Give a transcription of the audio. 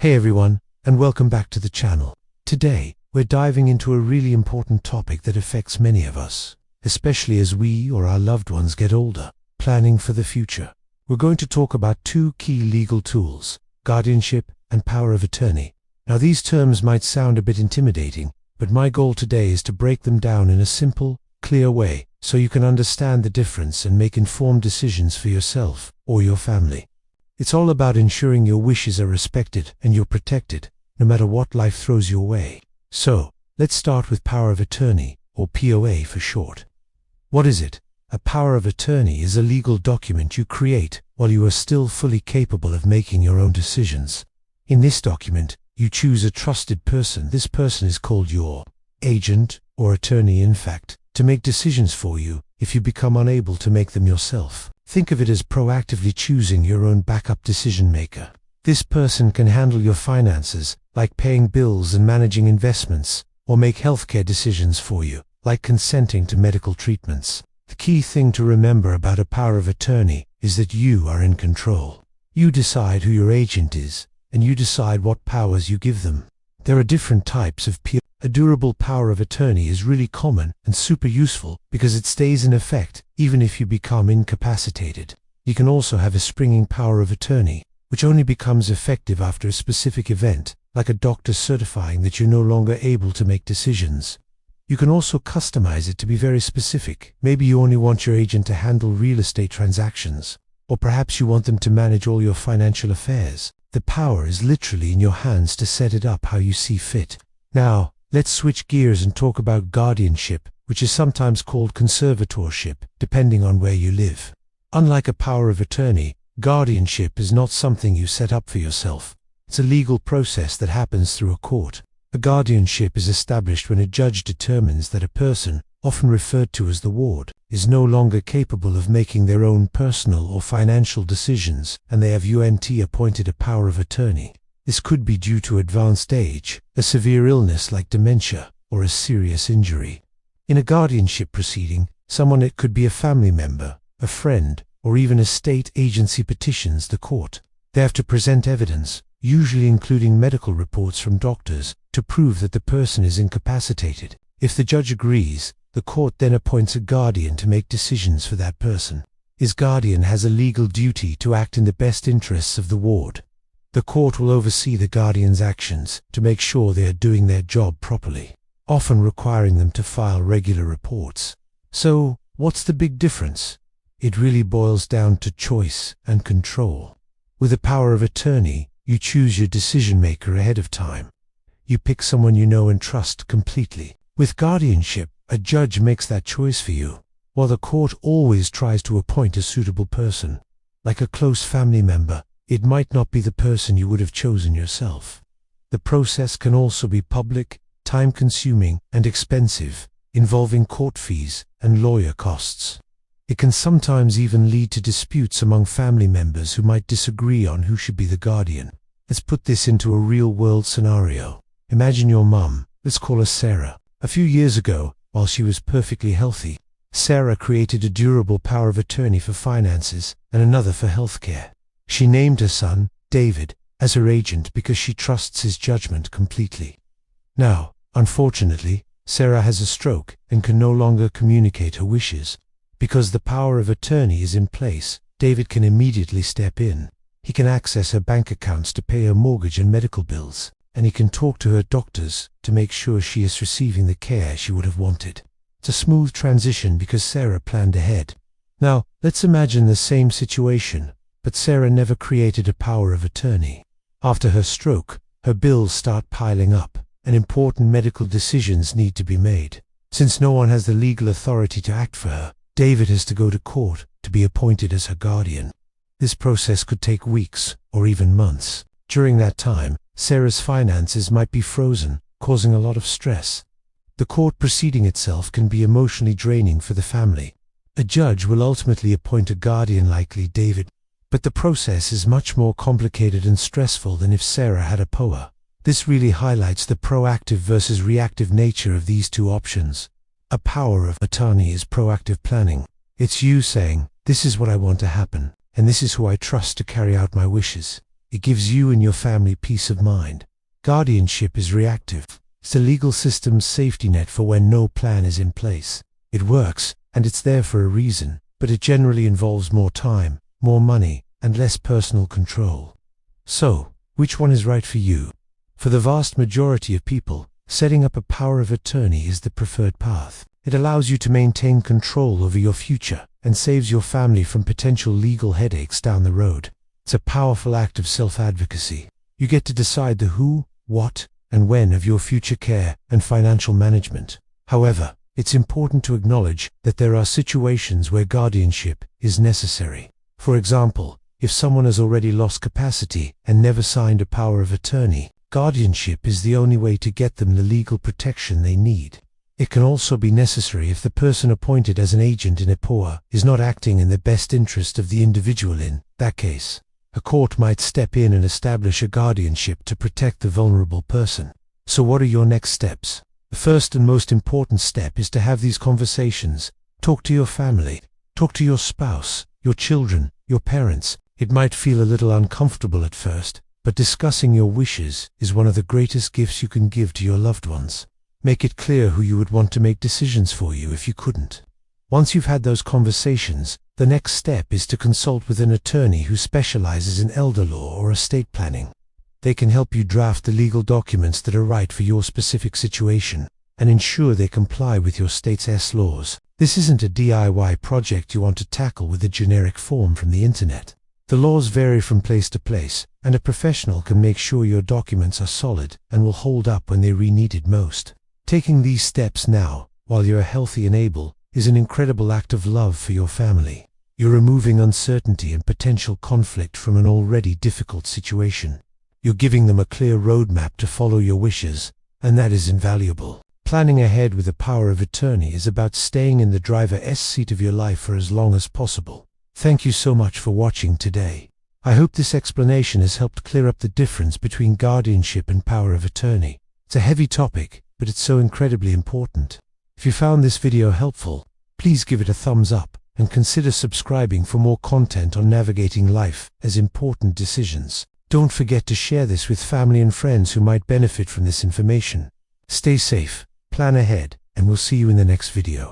Hey everyone, and welcome back to the channel. Today, we're diving into a really important topic that affects many of us, especially as we or our loved ones get older, planning for the future. We're going to talk about two key legal tools, guardianship and power of attorney. Now these terms might sound a bit intimidating, but my goal today is to break them down in a simple, clear way so you can understand the difference and make informed decisions for yourself or your family. It's all about ensuring your wishes are respected and you're protected, no matter what life throws your way. So, let's start with power of attorney, or POA for short. What is it? A power of attorney is a legal document you create while you are still fully capable of making your own decisions. In this document, you choose a trusted person. This person is called your agent or attorney, in fact, to make decisions for you if you become unable to make them yourself. Think of it as proactively choosing your own backup decision maker. This person can handle your finances, like paying bills and managing investments, or make healthcare decisions for you, like consenting to medical treatments. The key thing to remember about a power of attorney is that you are in control. You decide who your agent is, and you decide what powers you give them. There are different types of POA. A durable power of attorney is really common and super useful because it stays in effect even if you become incapacitated. You can also have a springing power of attorney, which only becomes effective after a specific event, like a doctor certifying that you're no longer able to make decisions. You can also customize it to be very specific. Maybe you only want your agent to handle real estate transactions, or perhaps you want them to manage all your financial affairs. The power is literally in your hands to set it up how you see fit. Now, let's switch gears and talk about guardianship, which is sometimes called conservatorship, depending on where you live. Unlike a power of attorney, guardianship is not something you set up for yourself. It's a legal process that happens through a court. A guardianship is established when a judge determines that a person, often referred to as the ward, is no longer capable of making their own personal or financial decisions, and they have appointed a power of attorney. This could be due to advanced age, a severe illness like dementia, or a serious injury. In a guardianship proceeding, it could be a family member, a friend, or even a state agency petitions the court. They have to present evidence, usually including medical reports from doctors, to prove that the person is incapacitated. If the judge agrees, the court then appoints a guardian to make decisions for that person. His guardian has a legal duty to act in the best interests of the ward. The court will oversee the guardian's actions to make sure they are doing their job properly, often requiring them to file regular reports. So, what's the big difference? It really boils down to choice and control. With a power of attorney, you choose your decision maker ahead of time. You pick someone you know and trust completely. With guardianship, a judge makes that choice for you, while the court always tries to appoint a suitable person. Like a close family member, it might not be the person you would have chosen yourself. The process can also be public, time-consuming, and expensive, involving court fees and lawyer costs. It can sometimes even lead to disputes among family members who might disagree on who should be the guardian. Let's put this into a real-world scenario. Imagine your mum, let's call her Sarah. A few years ago, while she was perfectly healthy, Sarah created a durable power of attorney for finances and another for healthcare. She named her son, David, as her agent because she trusts his judgment completely. Now, unfortunately, Sarah has a stroke and can no longer communicate her wishes. Because the power of attorney is in place, David can immediately step in. He can access her bank accounts to pay her mortgage and medical bills, and he can talk to her doctors to make sure she is receiving the care she would have wanted. It's a smooth transition because Sarah planned ahead. Now, let's imagine the same situation. But Sarah never created a power of attorney. After her stroke, her bills start piling up, and important medical decisions need to be made. Since no one has the legal authority to act for her, David has to go to court to be appointed as her guardian. This process could take weeks or even months. During that time, Sarah's finances might be frozen, causing a lot of stress. The court proceeding itself can be emotionally draining for the family. A judge will ultimately appoint a guardian, likely David. But the process is much more complicated and stressful than if Sarah had a POA. This really highlights the proactive versus reactive nature of these two options. A power of attorney is proactive planning. It's you saying, this is what I want to happen, and this is who I trust to carry out my wishes. It gives you and your family peace of mind. Guardianship is reactive. It's the legal system's safety net for when no plan is in place. It works, and it's there for a reason, but it generally involves more time, more money, and less personal control. So, which one is right for you? For the vast majority of people, setting up a power of attorney is the preferred path. It allows you to maintain control over your future and saves your family from potential legal headaches down the road. It's a powerful act of self-advocacy. You get to decide the who, what, and when of your future care and financial management. However, it's important to acknowledge that there are situations where guardianship is necessary. For example, if someone has already lost capacity and never signed a power of attorney, guardianship is the only way to get them the legal protection they need. It can also be necessary if the person appointed as an agent in a POA is not acting in the best interest of the individual. In that case, a court might step in and establish a guardianship to protect the vulnerable person. So what are your next steps? The first and most important step is to have these conversations. Talk to your family. Talk to your spouse, your children, your parents. It might feel a little uncomfortable at first, but discussing your wishes is one of the greatest gifts you can give to your loved ones. Make it clear who you would want to make decisions for you if you couldn't. Once you've had those conversations, the next step is to consult with an attorney who specializes in elder law or estate planning. They can help you draft the legal documents that are right for your specific situation and ensure they comply with your state's laws. This isn't a DIY project you want to tackle with a generic form from the internet. The laws vary from place to place, and a professional can make sure your documents are solid and will hold up when they're needed most. Taking these steps now, while you're healthy and able, is an incredible act of love for your family. You're removing uncertainty and potential conflict from an already difficult situation. You're giving them a clear roadmap to follow your wishes, and that is invaluable. Planning ahead with a power of attorney is about staying in the driver's seat of your life for as long as possible. Thank you so much for watching today. I hope this explanation has helped clear up the difference between guardianship and power of attorney. It's a heavy topic, but it's so incredibly important. If you found this video helpful, please give it a thumbs up and consider subscribing for more content on navigating life as important decisions. Don't forget to share this with family and friends who might benefit from this information. Stay safe, plan ahead, and we'll see you in the next video.